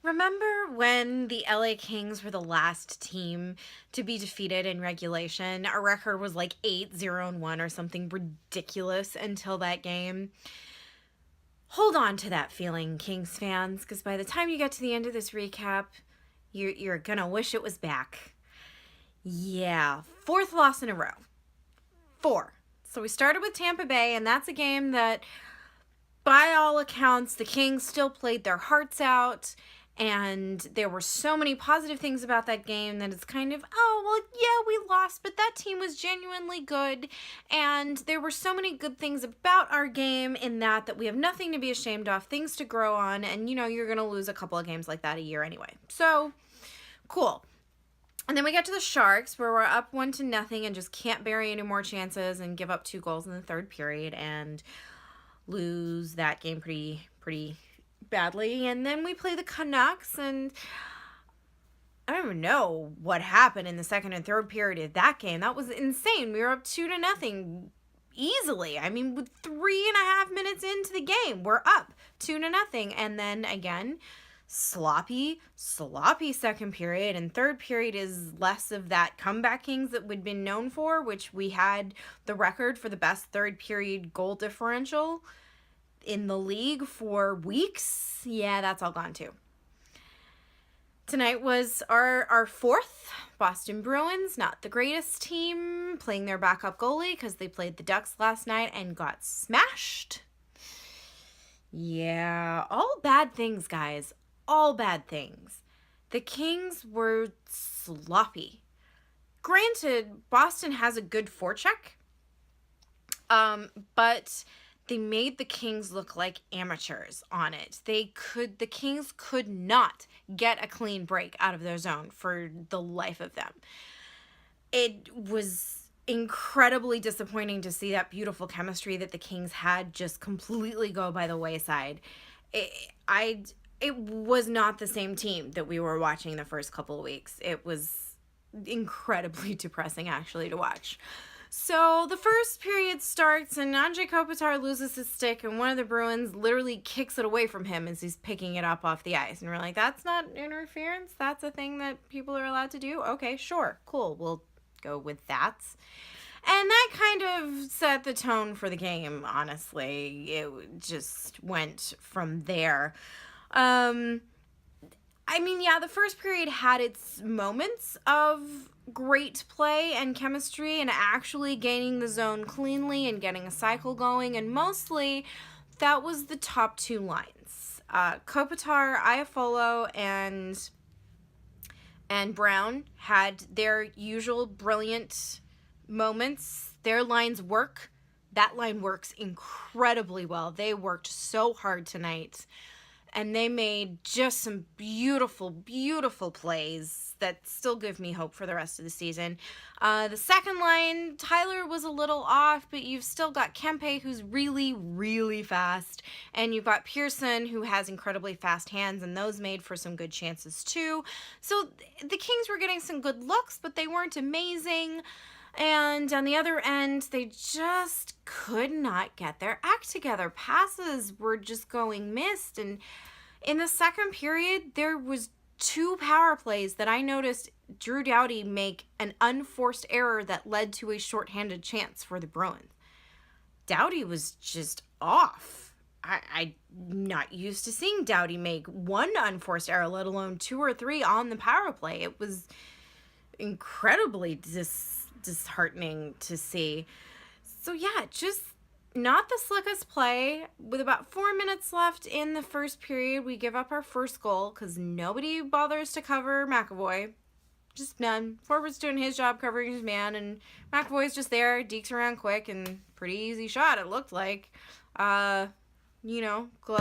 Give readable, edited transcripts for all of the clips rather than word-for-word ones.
Remember when the LA Kings were the last team to be defeated in regulation? Our record was like 8-0-1 or something ridiculous until that game. Hold on to that feeling, Kings fans, because by the time you get to the end of this recap, you're gonna wish it was back. Yeah, fourth loss in a row. 4. So we started with Tampa Bay, and that's a game that, by all accounts, the Kings still played their hearts out, and there were so many positive things about that game that it's kind of, oh, well, yeah, we lost, but that team was genuinely good, and there were so many good things about our game in that we have nothing to be ashamed of, things to grow on, and, you're going to lose a couple of games like that a year anyway. So, cool. And then we get to the Sharks, where we're up 1-0 and just can't bury any more chances and give up 2 goals in the third period and lose that game pretty badly. And then we play the Canucks, and I don't even know what happened in the second and third period of that game. That was insane. We were up 2-0 easily. I mean, with 3.5 minutes into the game, we're up 2-0. And then again, sloppy second period, and third period is less of that comeback Kings that we'd been known for, which we had the record for the best third period goal differential in the league for weeks. Yeah, that's all gone too. Tonight was our fourth. Boston Bruins, not the greatest team, playing their backup goalie because they played the Ducks last night and got smashed. Yeah, all bad things, guys. All bad things. The Kings were sloppy. Granted, Boston has a good forecheck, but they made the Kings look like amateurs on it. The Kings could not get a clean break out of their zone for the life of them. It was incredibly disappointing to see that beautiful chemistry that the Kings had just completely go by the wayside. It was not the same team that we were watching the first couple of weeks. It was incredibly depressing, actually, to watch. So the first period starts, and Andrei Kopitar loses his stick, and one of the Bruins literally kicks it away from him as he's picking it up off the ice. And we're like, that's not interference? That's a thing that people are allowed to do? Okay, sure, cool, we'll go with that. And that kind of set the tone for the game, honestly. It just went from there. The first period had its moments of great play and chemistry and actually gaining the zone cleanly and getting a cycle going, and mostly that was the top 2 lines. Kopitar, Iafolo, and Brown had their usual brilliant moments. Their lines work. That line works incredibly well. They worked so hard tonight. And they made just some beautiful, beautiful plays that still give me hope for the rest of the season. The second line, Tyler was a little off, but you've still got Kempe, who's really, really fast. And you've got Pearson, who has incredibly fast hands, and those made for some good chances too. So the Kings were getting some good looks, but they weren't amazing. And on the other end, they just could not get their act together. Passes were just going missed. And in the second period, there was 2 power plays that I noticed Drew Doughty make an unforced error that led to a shorthanded chance for the Bruins. Doughty was just off. I'm not used to seeing Doughty make 1 unforced error, let alone 2 or 3 on the power play. It was incredibly disheartening to see. So yeah, just not the slickest play. With about 4 minutes left in the first period, we give up our first goal because nobody bothers to cover McAvoy. Just none. Forward's doing his job covering his man, and McAvoy's just there, dekes around quick, and pretty easy shot, it looked like. Glove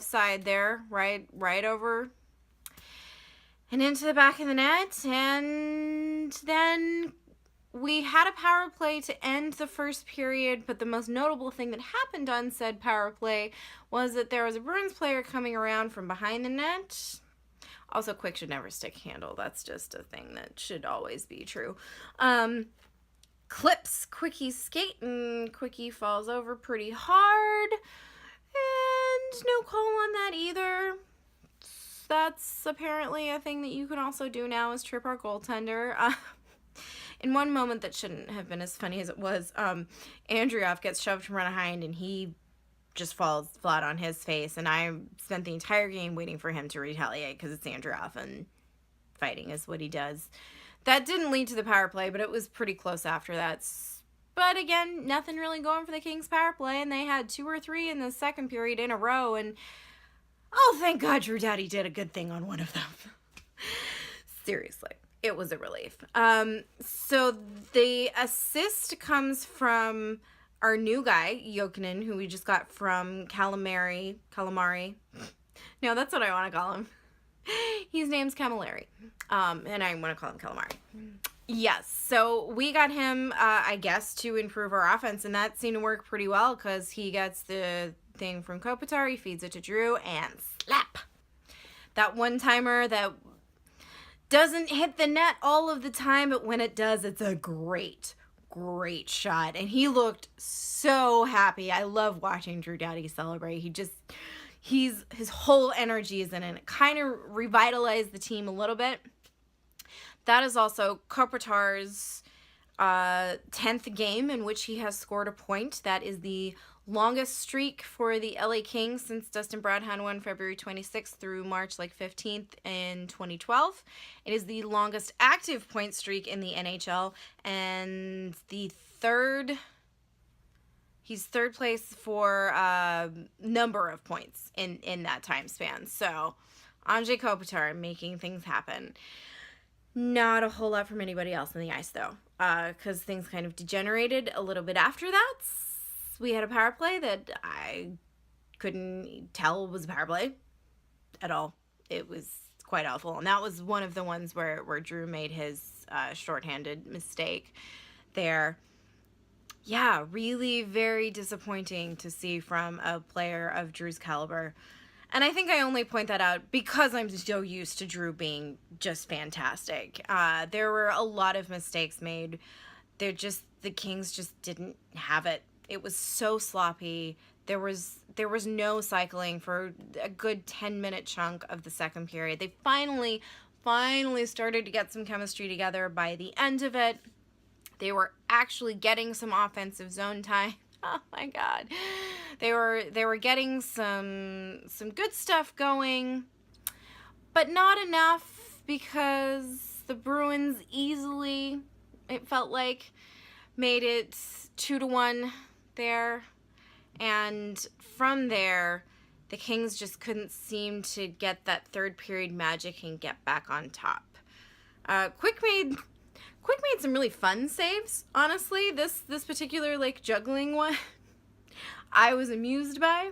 side there, right over and into the back of the net, and then we had a power play to end the first period, but the most notable thing that happened on said power play was that there was a Bruins player coming around from behind the net. Also, quick should never stick handle. That's just a thing that should always be true. Clips Quickie's skate, and Quickie falls over pretty hard. And no call on that either. that's apparently a thing that you can also do now, is trip our goaltender. In one moment that shouldn't have been as funny as it was, Andreoff gets shoved from behind and he just falls flat on his face, and I spent the entire game waiting for him to retaliate because it's Andreoff and fighting is what he does. That didn't lead to the power play, but it was pretty close after that. But again, nothing really going for the Kings power play, and they had 2 or 3 in the second period in a row, and oh, thank God Drew Doughty did a good thing on one of them. Seriously, it was a relief. So the assist comes from our new guy, Jokinen, who we just got from Calamari. No, that's what I want to call him. His name's Camilleri. And I want to call him Calamari. Yes, so we got him, I guess, to improve our offense, and that seemed to work pretty well because he gets the thing from Kopitar, he feeds it to Drew, and slap! That one-timer that doesn't hit the net all of the time, but when it does, it's a great shot, and he looked so happy. I love watching Drew Doughty celebrate. His whole energy is in it. It kind of revitalized the team a little bit. That is also Kopitar's 10th game in which he has scored a point. That is the longest streak for the LA Kings since Dustin Brownhand won February 26th through March 15th in 2012. It is the longest active point streak in the NHL, and he's third place for number of points in that time span. So Andrei Kopitar making things happen. Not a whole lot from anybody else on the ice, though, because things kind of degenerated a little bit after that. We had a power play that I couldn't tell was a power play at all. It was quite awful, and that was one of the ones where Drew made his shorthanded mistake there. Yeah, really very disappointing to see from a player of Drew's caliber. And I think I only point that out because I'm so used to Drew being just fantastic. There were a lot of mistakes made. The Kings just didn't have it. It was so sloppy. There was no cycling for a good 10-minute chunk of the second period. They finally started to get some chemistry together by the end of it. They were actually getting some offensive zone time. Oh my God. They were getting some good stuff going, but not enough because the Bruins easily, it felt like, made it 2-1 there. And from there, the Kings just couldn't seem to get that third period magic and get back on top. Quick made some really fun saves, honestly. This particular juggling one I was amused by.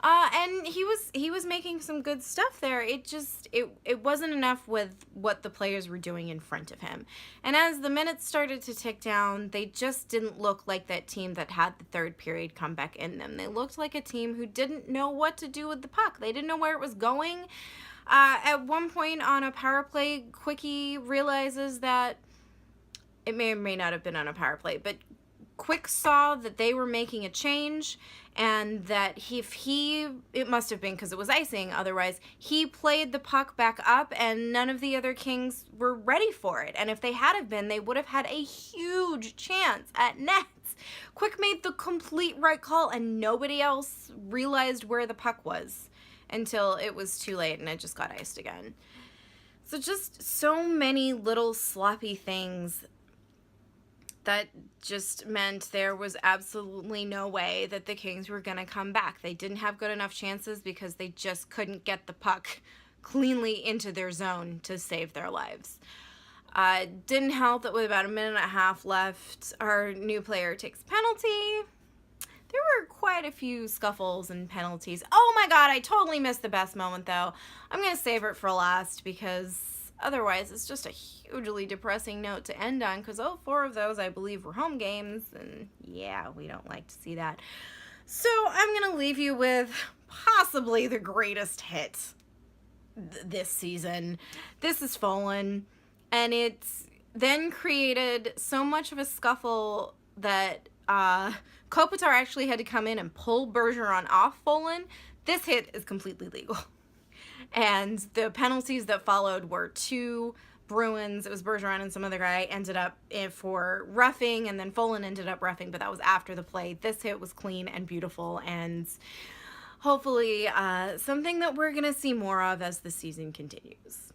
And he was making some good stuff there. It wasn't enough with what the players were doing in front of him. And as the minutes started to tick down, they just didn't look like that team that had the third period comeback in them. They looked like a team who didn't know what to do with the puck. They didn't know where it was going. At one point on a power play, Quickie realizes that it may or may not have been on a power play, but Quick saw that they were making a change, and that it must have been because it was icing, otherwise he played the puck back up and none of the other Kings were ready for it. And if they had have been, they would have had a huge chance at nets. Quick made the complete right call, and nobody else realized where the puck was until it was too late and it just got iced again. So just so many little sloppy things that just meant there was absolutely no way that the Kings were going to come back. They didn't have good enough chances because they just couldn't get the puck cleanly into their zone to save their lives. Didn't help that with about a minute and a half left, our new player takes a penalty. There were quite a few scuffles and penalties. Oh my God, I totally missed the best moment though. I'm going to save it for last because otherwise, it's just a hugely depressing note to end on because 4 of those, I believe, were home games, and yeah, we don't like to see that. So I'm going to leave you with possibly the greatest hit this season. This is Fallen, and it's then created so much of a scuffle that Kopitar actually had to come in and pull Bergeron off Fallen. This hit is completely legal. And the penalties that followed were 2 Bruins. It was Bergeron and some other guy ended up for roughing, and then Folan ended up roughing, but that was after the play. This hit was clean and beautiful, and hopefully something that we're going to see more of as the season continues.